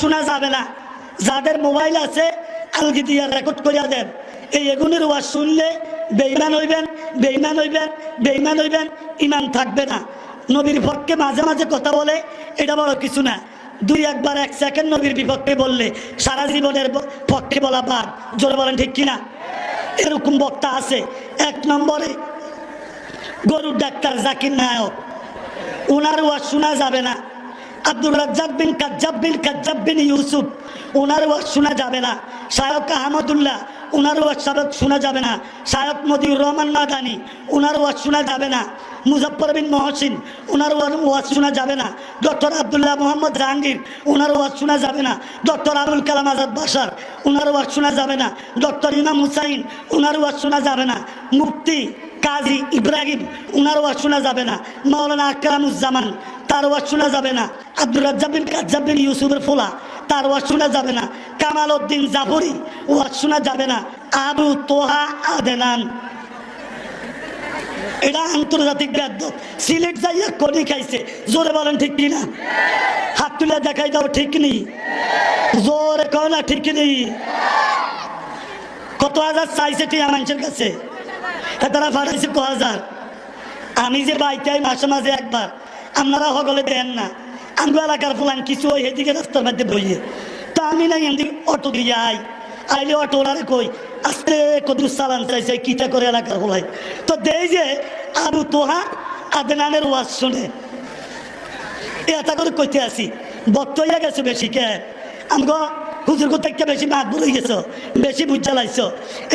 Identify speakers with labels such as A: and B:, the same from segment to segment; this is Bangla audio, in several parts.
A: শোনা যাবে না। যাদের মোবাইল আছে আলগি দিয়া রেকর্ড করিয়া দেন। এই এগুনের ওয়াজ শুনলে বেঈমান হইবেন, বেঈমান হইবেন, বেঈমান হইবেন, ইমান থাকবে না। নবীর পক্ষে মাঝে মাঝে কথা বলে, এটা বড় কিছু না। দুই একবার এক সেকেন্ড নবীর বিপক্ষে বললে সারা জীবনের পক্ষে বলা বাদ। জোরে বলেন ঠিক কিনা? এরকম বক্তা আছে। এক নম্বরে গরুর ডাক্তার জাকির নায়ক, ওনার ওয়াজ শোনা যাবে না। আব্দুর রাজ্জাক বিন কাজ্জাব বিন ইউসুফ, ওনার ওয়াজ শোনা যাবে না। শায়ক আহমদুল্লাহ, ওনার ওয়াজ শোনা যাবে না। শায়ক মতিউর রহমান মাদানী, ওনার ওয়াজ শোনা যাবে না। মুজফ্ফর বিন মহসিন, ওনার ওয়াজ শোনা যাবে না। ডক্টর আবদুল্লাহ মোহাম্মদ জাহাঙ্গীর, ওনার ওয়াজ শোনা যাবে না। ডক্টর আবুল কালাম আজাদ বাশার, ওনার ওয়াজ শোনা যাবে না। ডক্টর ইমাম হুসাইন, ওনার ওয়াজ শোনা যাবে না। মুফতি কাজী ইব্রাহিম, ওনার ওয়াজ শোনা যাবে না। মাওলানা আকরামুজ্জামান, তার ওয়াজ শোনা যাবে না। আব্দুর রাজ্জাক বিন কাজ্জাব বিন ইউসুফের ফোলা, তার ওয়াজ শোনা যাবে না। কামাল উদ্দিন জাফরি, ওয়াজ শোনা যাবে না। আবু তোহা আদনান, এটা আন্তর্জাতিক বেয়াদব, সিলেট যাইয়া কনি খাইছে। জোরে বলেন ঠিক কিনা? হাত তুলে দেখাই দাও ঠিক নেই, জোরে কও না ঠিক নেই। কত হাজার চাইছে টিয়া মানুষের কাছে, তারা ফাটাইছে ক হাজার। আমি যে বাইটাই মাসে মাঝে একবার, আপনারা সকলে দেন না। আমি এলাকার ফুলান কিছু ওই এদিকে রাস্তার মধ্যে বইয়ে, তো আমি নাই এমনি অটো দিয়ে আইলে অটো ওনারে কই আস্তে কত চালান চাইছে কিটা করে এলাকার ফুলাই। তো দেই যে আবু তোহা আদনানের ওয়াজ শুনে এটা করে কইতে আসি, বক্ত হইয়া গেছো বেশি কে আমগো হুজুর থেকে বেশি মাত বলে গেছো, বেশি বুঝ জ্বালাইছো।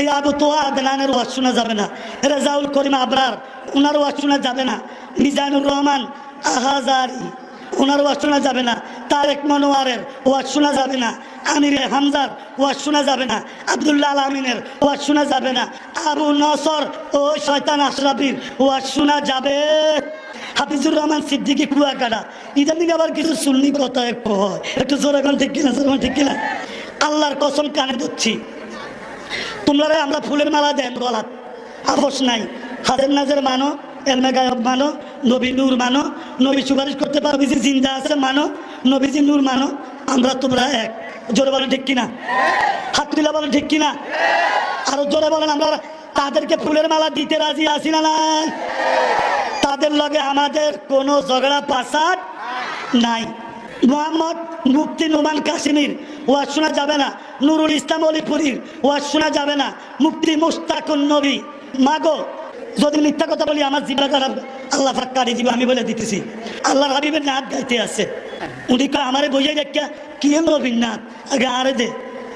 A: এই আবু তোহা আদনানের ওয়াজ শোনা যাবে না। রেজাউল করিম আবরার, ওনার ওয়াজ শোনা যাবে না। মিজানুর রহমান আহাজারি, ওনার ওয়াজ শোনা যাবে না। তারেক মনোয়ারের ওয়াজ শোনা যাবে না। আমির হামজার ওয়াজ শোনা যাবে না। আব্দুল্লাহ আল আমিনের ওয়াজ শোনা যাবে না। আবু নসর ও শয়তান আশরাফির ওয়াজ শোনা যাবে। হাফিজুর রহমান সিদ্দিকী কুয়াকাটা, ইদানিং আবার কিছু সুন্নি কথা একটু জোরে গান ঠিক কিনা, জোরে ঠিক কিনা? আল্লাহর কসম কানে দিচ্ছি, তোমরা আমরা ফুলের মালা দেন গলাত, আপোষ নাই। হাজের নাজের মানো, এলমে গায়ব মানো, নবী নূর মানো, নবী সুপারিশ করতে পারো, নবীজি জিন্দা আছে মানো, নবীজি নূর মানো। আমরা তোমরা এক। জোরে বলেন ঠিক কিনা? হাত তুলে বলেন ঠিক কিনা? আরো জোরে বলেন। আমরা তাদেরকে ফুলের মালা দিতে রাজি আছি না নাই? তাদের লগে আমাদের কোনো ঝগড়া পাসাদ নাই। মোহাম্মদ মুফতি নোমান কাশিমির ওয়াজ শোনা যাবে না। নুরুল ইসলাম অলিপুরীর ওয়াজ শোনা যাবে না। মুফতি মুশতাকুন নবী, মাগো যদি মিথ্যা কথা বলি আমার জিব্বা খারাপ, আল্লাহ পাক কাটি দিব, আমি বলে দিতেছি। আল্লাহর হাবিবের নাথ গাইতে আছে, উনি আমারে বইয়ে দেখা কি নবীর নাথ আগে আরে দে,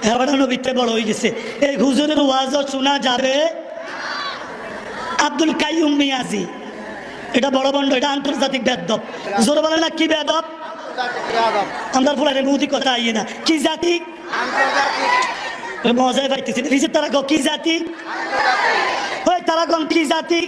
A: হেবাটা নবীতে বড় হয়ে গেছে। এই হুজুরের ওয়াজও শোনা যাবে। আব্দুল কাইয়ুম মিয়াজি, এটা বড় বন্ড, এটা আন্তর্জাতিক বেদব। জোরে বলে না কি বেদব? আমরা ফুলারে মুদি কথা আইয়ে না কি জাতি, মজায় পাইতেছি। তারা কি জাতি? ওই তারা কি জাতি?